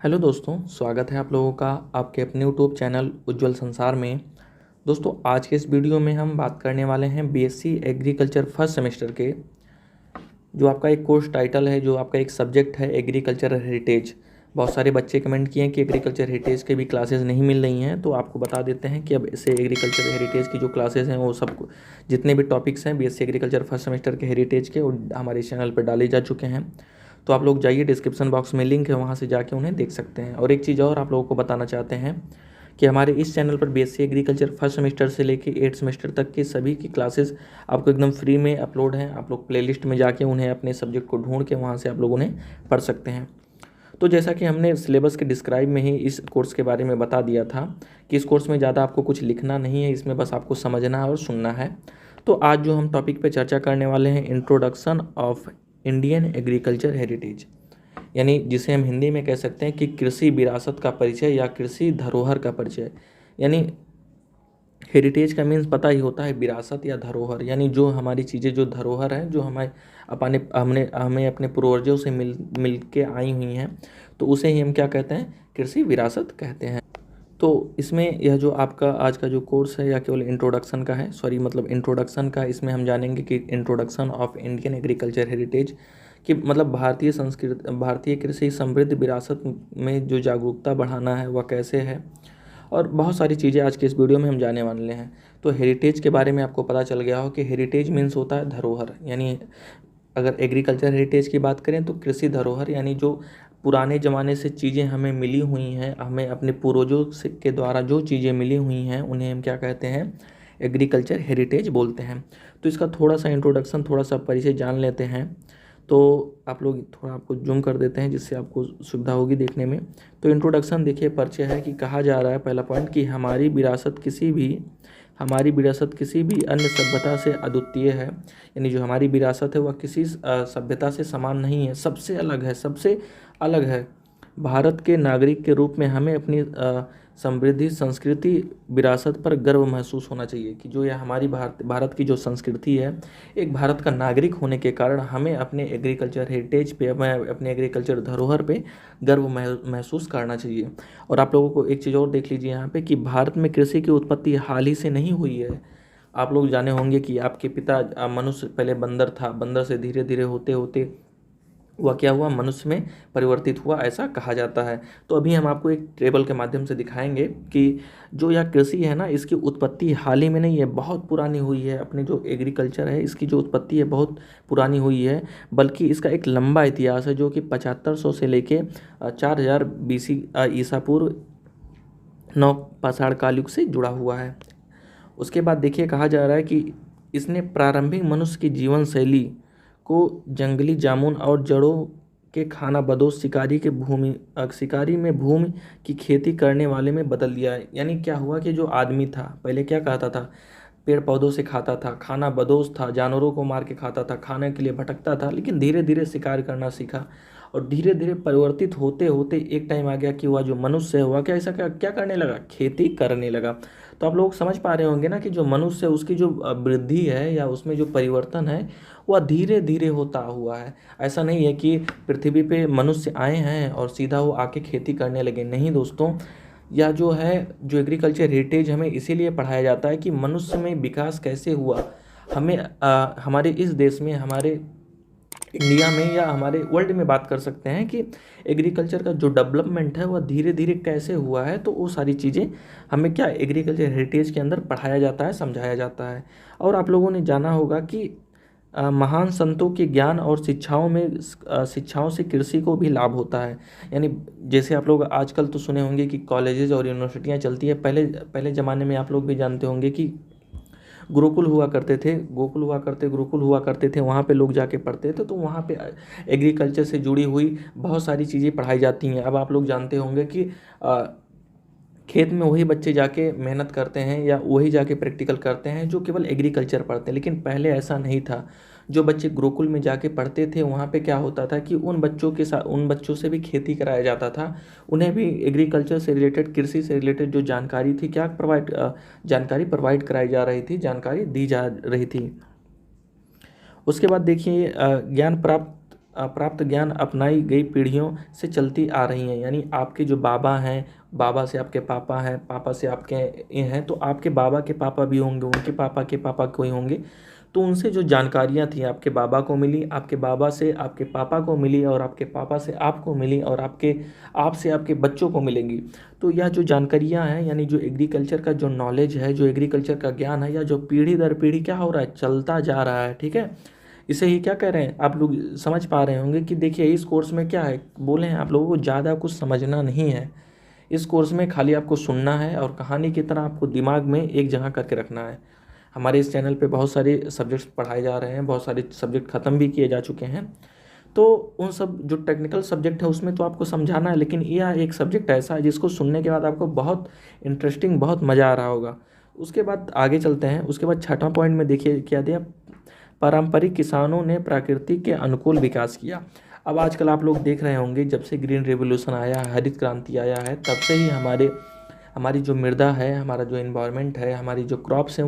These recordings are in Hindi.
हेलो दोस्तों, स्वागत है आप लोगों का आपके अपने यूट्यूब चैनल उज्ज्वल संसार में। दोस्तों, आज के इस वीडियो में हम बात करने वाले हैं बीएससी एग्रीकल्चर फर्स्ट सेमेस्टर के जो आपका एक कोर्स टाइटल है, जो आपका एक सब्जेक्ट है एग्रीकल्चर हेरिटेज। बहुत सारे बच्चे कमेंट किए हैं कि एग्रीकल्चर हेरिटेज के भी क्लासेस नहीं मिल रही हैं, तो आपको बता देते हैं कि अब इससे एग्रीकल्चर हेरिटेज की जो क्लासेस हैं वो सब जितने भी टॉपिक्स हैं बीएससी एग्रीकल्चर फर्स्ट सेमेस्टर के हेरिटेज के, वो हमारे चैनल पर डाले जा चुके हैं। तो आप लोग जाइए, डिस्क्रिप्शन बॉक्स में लिंक है, वहाँ से जाके उन्हें देख सकते हैं। और एक चीज़ और आप लोगों को बताना चाहते हैं कि हमारे इस चैनल पर बीएससी एग्रीकल्चर फर्स्ट सेमेस्टर से लेके 8th सेमेस्टर तक की सभी की क्लासेस आपको एकदम फ्री में अपलोड हैं। आप लोग प्लेलिस्ट में जाके उन्हें अपने सब्जेक्ट को ढूंढ के वहाँ से आप लोग उन्हें पढ़ सकते हैं। तो जैसा कि हमने सिलेबस के डिस्क्राइब में ही इस कोर्स के बारे में बता दिया था कि इस कोर्स में ज़्यादा आपको कुछ लिखना नहीं है, इसमें बस आपको समझना और सुनना है। तो आज जो हम टॉपिक पे चर्चा करने वाले हैं, introduction of Indian agriculture heritage, यानी जिसे हम हिंदी में कह सकते हैं कि कृषि विरासत का परिचय या कृषि धरोहर का परिचय। यानी हेरिटेज का मीन्स पता ही होता है, विरासत या धरोहर, यानी जो हमारी चीज़ें जो धरोहर हैं, जो हमें अपने पूर्वजों से मिल के आई हुई हैं, तो उसे ही हम क्या कहते हैं, कृषि विरासत कहते हैं। तो इसमें यह जो आपका आज का जो कोर्स है, या केवल इंट्रोडक्शन का है, इंट्रोडक्शन का, इसमें हम जानेंगे कि introduction of Indian agriculture heritage कि मतलब भारतीय कृषि समृद्ध विरासत में जो जागरूकता बढ़ाना है वह कैसे है, और बहुत सारी चीज़ें आज के इस वीडियो में हम जाने वाले हैं। तो हेरिटेज के बारे में आपको पता चल गया हो कि हेरिटेज मीन्स होता है धरोहर, यानी अगर एग्रीकल्चर हेरिटेज की बात करें तो कृषि धरोहर, यानी जो पुराने ज़माने से चीज़ें हमें मिली हुई हैं, हमें अपने पूर्वजों से के द्वारा जो चीज़ें मिली हुई हैं, उन्हें हम क्या कहते हैं, एग्रीकल्चर हेरिटेज बोलते हैं। तो इसका थोड़ा सा इंट्रोडक्शन, थोड़ा सा परिचय जान लेते हैं। तो आप लोग थोड़ा आपको जूम कर देते हैं जिससे आपको सुविधा होगी देखने में। तो इंट्रोडक्शन देखिए, परिचय है कि कहा जा रहा है पहला पॉइंट कि हमारी विरासत किसी भी अन्य सभ्यता से अद्वितीय है। यानी जो हमारी विरासत है वह किसी सभ्यता से समान नहीं है, सबसे अलग है। भारत के नागरिक के रूप में हमें अपनी समृद्धि संस्कृति विरासत पर गर्व महसूस होना चाहिए कि जो यह हमारी भारत की जो संस्कृति है, एक भारत का नागरिक होने के कारण हमें अपने एग्रीकल्चर हेरिटेज पे, अपने एग्रीकल्चर धरोहर पे गर्व महसूस करना चाहिए। और आप लोगों को एक चीज़ और देख लीजिए यहाँ पे कि भारत में कृषि की उत्पत्ति हाल ही से नहीं हुई है। आप लोग जाने होंगे कि आपके पिता मनुष्य पहले बंदर था, बंदर से धीरे धीरे होते होते वह क्या हुआ, मनुष्य में परिवर्तित हुआ, ऐसा कहा जाता है। तो अभी हम आपको एक टेबल के माध्यम से दिखाएंगे कि जो यह कृषि है ना, इसकी उत्पत्ति हाल ही में नहीं है, बहुत पुरानी हुई है। अपने जो एग्रीकल्चर है इसकी जो उत्पत्ति है बहुत पुरानी हुई है, बल्कि इसका एक लंबा इतिहास है जो कि 7500 से लेके 4000 BC ईसा पूर्व नौ पाषाण काल युग से जुड़ा हुआ है। उसके बाद देखिए, कहा जा रहा है कि इसने प्रारंभिक मनुष्य की जीवन शैली को जंगली जामुन और जड़ों के खानाबदोश शिकारी में भूमि की खेती करने वाले में बदल दिया है। यानी क्या हुआ कि जो आदमी था पहले क्या कहता था, पेड़ पौधों से खाता था, खाना बदोश था, जानवरों को मार के खाता था, खाने के लिए भटकता था, लेकिन धीरे धीरे शिकार करना सीखा और धीरे धीरे परिवर्तित होते होते एक टाइम आ गया कि वह जो मनुष्य है वह क्या करने लगा, खेती करने लगा। तो आप लोग समझ पा रहे होंगे ना कि जो मनुष्य है उसकी जो वृद्धि है या उसमें जो परिवर्तन है वह धीरे धीरे होता हुआ है। ऐसा नहीं है कि पृथ्वी पे मनुष्य आए हैं और सीधा वो आके खेती करने लगे, नहीं दोस्तों। या जो है, जो एग्रीकल्चर हेरिटेज हमें इसीलिए पढ़ाया जाता है कि मनुष्य में विकास कैसे हुआ। हमें हमारे इस देश में, हमारे इंडिया में या हमारे वर्ल्ड में बात कर सकते हैं कि एग्रीकल्चर का जो डेवलपमेंट है वह धीरे धीरे कैसे हुआ है। तो वो सारी चीज़ें हमें क्या एग्रीकल्चर हेरिटेज के अंदर पढ़ाया जाता है, समझाया जाता है। और आप लोगों ने जाना होगा कि महान संतों के ज्ञान और शिक्षाओं से कृषि को भी लाभ होता है। यानी जैसे आप लोग आजकल तो सुने होंगे कि कॉलेजेस और यूनिवर्सिटियां चलती है। पहले ज़माने में आप लोग भी जानते होंगे कि गुरुकुल हुआ करते थे, गुरुकुल हुआ करते थे, वहाँ पे लोग जाके पढ़ते थे। तो वहाँ पे एग्रीकल्चर से जुड़ी हुई बहुत सारी चीज़ें पढ़ाई जाती हैं। अब आप लोग जानते होंगे कि खेत में वही बच्चे जाके मेहनत करते हैं या वही जाके प्रैक्टिकल करते हैं जो केवल एग्रीकल्चर पढ़ते हैं, लेकिन पहले ऐसा नहीं था। जो बच्चे गुरुकुल में जाके पढ़ते थे वहाँ पे क्या होता था कि उन बच्चों से भी खेती कराया जाता था। उन्हें भी एग्रीकल्चर से रिलेटेड, कृषि से रिलेटेड जो जानकारी थी, जानकारी प्रोवाइड कराई जा रही थी, जानकारी दी जा रही थी। उसके बाद देखिए, ज्ञान प्राप्त प्राप्त ज्ञान अपनाई गई पीढ़ियों से चलती आ रही हैं। यानी आपके जो बाबा हैं, बाबा से आपके पापा हैं, पापा से आपके ये हैं, तो आपके बाबा के पापा भी होंगे, उनके पापा के पापा कोई होंगे। तो उनसे जो जानकारियाँ थी आपके बाबा को मिली, आपके बाबा से आपके पापा को मिली, और आपके पापा से आपको मिली, और आपसे आपके बच्चों को मिलेंगी। तो यह जो जानकारियाँ हैं, यानी जो एग्रीकल्चर का जो नॉलेज है, जो एग्रीकल्चर का ज्ञान है, या जो पीढ़ी दर पीढ़ी क्या हो रहा है, चलता जा रहा है। ठीक है, इसे ही क्या कह रहे हैं, आप लोग समझ पा रहे होंगे कि देखिए इस कोर्स में क्या है, बोले हैं आप लोगों को ज़्यादा कुछ समझना नहीं है। इस कोर्स में खाली आपको सुनना है और कहानी की तरह आपको दिमाग में एक जगह करके रखना है। हमारे इस चैनल पे बहुत सारे सब्जेक्ट्स पढ़ाए जा रहे हैं, बहुत सारे सब्जेक्ट ख़त्म भी किए जा चुके हैं। तो उन सब जो टेक्निकल सब्जेक्ट है उसमें तो आपको समझाना है, लेकिन यह एक सब्जेक्ट ऐसा है जिसको सुनने के बाद आपको बहुत इंटरेस्टिंग, बहुत मज़ा आ रहा होगा। उसके बाद आगे चलते हैं। उसके बाद छठवां पॉइंट में देखिए क्या दिया, पारंपरिक किसानों ने प्रकृति के अनुकूल विकास किया। अब आजकल आप लोग देख रहे होंगे, जब से ग्रीन रेवोल्यूशन आया है, हरित क्रांति आया है, तब से ही हमारी जो मृदा है, हमारा जो इन्वायरमेंट है, हमारी जो क्रॉप्स हैं,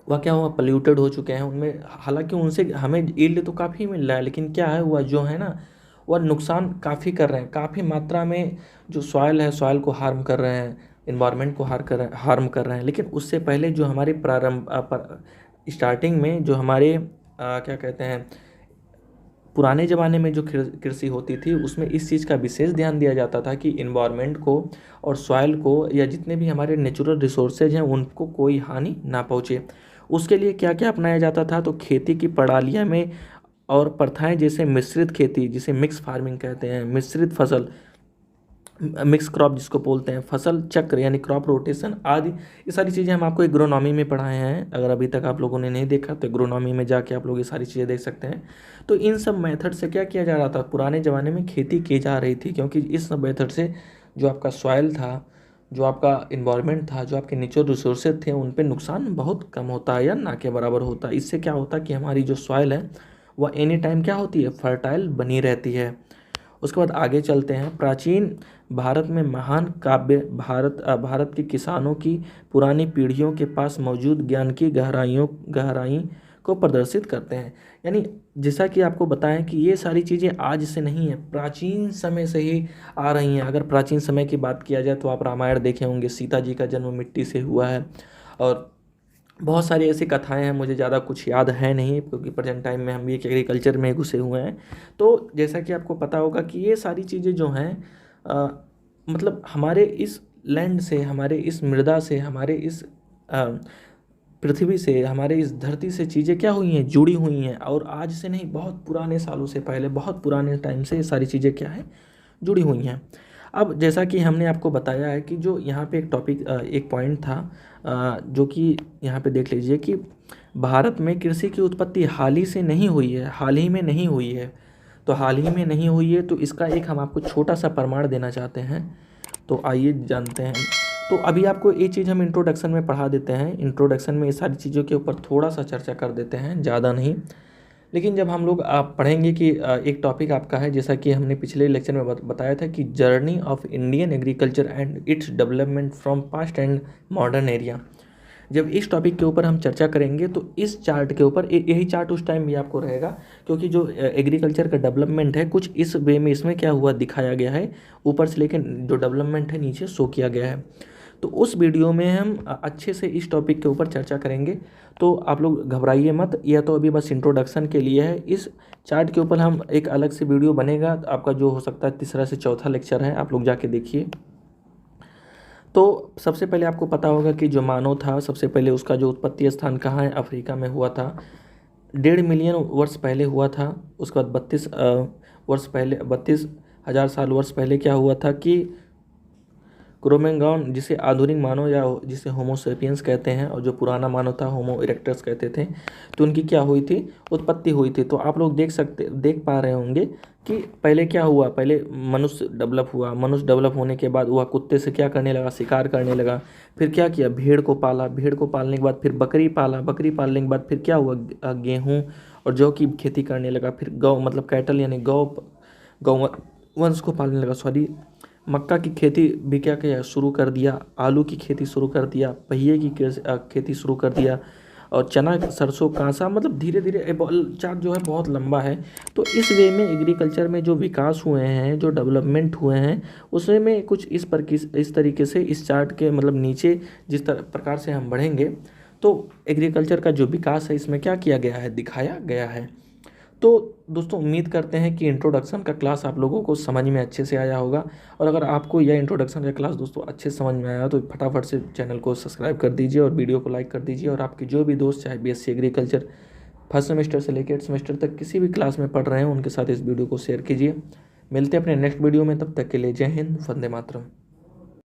वह क्या हुआ, पोल्यूटेड हो चुके हैं। उनमें हालांकि उनसे हमें यील्ड तो काफ़ी मिल रहा है, लेकिन क्या है, वह जो है ना, वह नुकसान काफ़ी कर रहे हैं, काफ़ी मात्रा में जो सॉइल है, सॉइल को हार्म कर रहे हैं, इन्वायरमेंट को हार्म कर रहे हैं। लेकिन उससे पहले जो हमारे स्टार्टिंग में जो हमारे क्या कहते हैं, पुराने ज़माने में जो कृषि होती थी, उसमें इस चीज़ का विशेष ध्यान दिया जाता था कि इन्वायरमेंट को और सॉइल को, या जितने भी हमारे नेचुरल रिसोर्सेज हैं, उनको कोई हानि ना पहुँचे। उसके लिए क्या क्या अपनाया जाता था, तो खेती की प्रणालियाँ में और प्रथाएं, जैसे मिश्रित खेती, जिसे मिक्स फार्मिंग कहते हैं, मिश्रित फसल, मिक्स क्रॉप जिसको बोलते हैं, फसल चक्र यानी क्रॉप रोटेशन आदि, ये सारी चीज़ें हम आपको एग्रोनॉमी में पढ़ाए हैं। अगर अभी तक आप लोगों ने नहीं देखा तो एग्रोनॉमी में जाके आप लोग ये सारी चीज़ें देख सकते हैं। तो इन सब मेथड से क्या किया जा रहा था, पुराने ज़माने में खेती की जा रही थी, क्योंकि इस सब मेथड से जो आपका सॉइल था, जो आपका इन्वायरमेंट था, जो आपके नेचुरल रिसोर्सेज थे, उन पर नुकसान बहुत कम होता है या ना के बराबर होता है। इससे क्या होता है कि हमारी जो सॉइल है वह एनी टाइम क्या होती है, फर्टाइल बनी रहती है। उसके बाद आगे चलते हैं। प्राचीन भारत में महान काव्य भारत के किसानों की पुरानी पीढ़ियों के पास मौजूद ज्ञान की गहराई को प्रदर्शित करते हैं। यानी जैसा कि आपको बताएं कि ये सारी चीज़ें आज से नहीं है, प्राचीन समय से ही आ रही हैं। अगर प्राचीन समय की बात किया जाए तो आप रामायण देखे होंगे, सीता जी का जन्म मिट्टी से हुआ है, और बहुत सारी ऐसी कथाएं हैं, मुझे ज़्यादा कुछ याद है नहीं, क्योंकि प्रेजेंट टाइम में हम भी एक एग्रीकल्चर में घुसे हुए हैं। तो जैसा कि आपको पता होगा कि ये सारी चीज़ें जो हैं, मतलब हमारे इस लैंड से, हमारे इस मृदा से, हमारे इस पृथ्वी से, हमारे इस धरती से चीज़ें क्या हुई हैं, जुड़ी हुई हैं। और आज से नहीं, बहुत पुराने सालों से पहले, बहुत पुराने टाइम से ये सारी चीज़ें क्या हैं, जुड़ी हुई हैं। अब जैसा कि हमने आपको बताया है कि जो यहाँ पे एक टॉपिक, एक पॉइंट था, जो कि यहाँ पे देख लीजिए कि भारत में कृषि की उत्पत्ति हाल ही से नहीं हुई है, हाल ही में नहीं हुई है। तो हाल ही में नहीं हुई है, तो इसका एक हम आपको छोटा सा प्रमाण देना चाहते हैं। तो आइए जानते हैं। तो अभी आपको ये चीज़ हम इंट्रोडक्शन में पढ़ा देते हैं। इंट्रोडक्शन में ये सारी चीज़ों के ऊपर थोड़ा सा चर्चा कर देते हैं, ज़्यादा नहीं। लेकिन जब हम लोग आप पढ़ेंगे कि एक टॉपिक आपका है, जैसा कि हमने पिछले लेक्चर में बताया था कि journey of Indian agriculture and its development from past and modern area. जब इस टॉपिक के ऊपर हम चर्चा करेंगे तो इस चार्ट के ऊपर, यही चार्ट उस टाइम भी आपको रहेगा, क्योंकि जो एग्रीकल्चर का डेवलपमेंट है कुछ इस वे में इसमें क्या हुआ दिखाया गया है, ऊपर से लेकर जो डेवलपमेंट है नीचे शो किया गया है। तो उस वीडियो में हम अच्छे से इस टॉपिक के ऊपर चर्चा करेंगे। तो आप लोग घबराइए मत, यह तो अभी बस इंट्रोडक्शन के लिए है। इस चार्ट के ऊपर हम एक अलग से वीडियो बनेगा, आपका जो हो सकता है तीसरा से चौथा लेक्चर है, आप लोग जाके देखिए। तो सबसे पहले आपको पता होगा कि जो मानव था, सबसे पहले उसका जो उत्पत्ति स्थान कहाँ है, अफ्रीका में हुआ था। 1.5 मिलियन वर्ष पहले हुआ था। उसके बाद 32,000 साल वर्ष पहले क्या हुआ था कि क्रोमेंगॉन, जिसे आधुनिक मानव या जिसे होमो सेपियंस कहते हैं, और जो पुराना मानव था होमो इरेक्टस कहते थे, तो उनकी क्या हुई थी, उत्पत्ति हुई थी। तो आप लोग देख पा रहे होंगे कि पहले क्या हुआ, पहले मनुष्य डेवलप हुआ। मनुष्य डेवलप होने के बाद वह कुत्ते से क्या करने लगा, शिकार करने लगा। फिर क्या किया, भेड़ को पाला, भेड़ को पालने के बाद फिर बकरी पाला, बकरी पालने के बाद फिर क्या हुआ, गेहूँ और जौ की खेती करने लगा। फिर गौ मतलब कैटल यानी गौवंश को पालने लगा, सॉरी। मक्का की खेती भी क्या किया, शुरू कर दिया। आलू की खेती शुरू कर दिया। पहिए की खेती शुरू कर दिया। और चना, सरसों, कांसा, मतलब धीरे धीरे चार्ट जो है बहुत लंबा है। तो इस वे में एग्रीकल्चर में जो विकास हुए हैं, जो डेवलपमेंट हुए हैं, उसमें में कुछ इस तरीके से इस चार्ट के मतलब नीचे जिस प्रकार से हम बढ़ेंगे तो एग्रीकल्चर का जो विकास है इसमें क्या किया गया है, दिखाया गया है। तो दोस्तों उम्मीद करते हैं कि इंट्रोडक्शन का क्लास आप लोगों को समझ में अच्छे से आया होगा। और अगर आपको यह इंट्रोडक्शन का क्लास दोस्तों अच्छे से समझ में आया तो फटाफट से चैनल को सब्सक्राइब कर दीजिए और वीडियो को लाइक कर दीजिए। और आपके जो भी दोस्त चाहे बीएससी एग्रीकल्चर फर्स्ट सेमेस्टर से लेकर 8 सेमेस्टर तक किसी भी क्लास में पढ़ रहे हैं उनके साथ इस वीडियो को शेयर कीजिए। मिलते हैं अपने नेक्स्ट वीडियो में, तब तक के लिए जय हिंद, वंदे मातरम।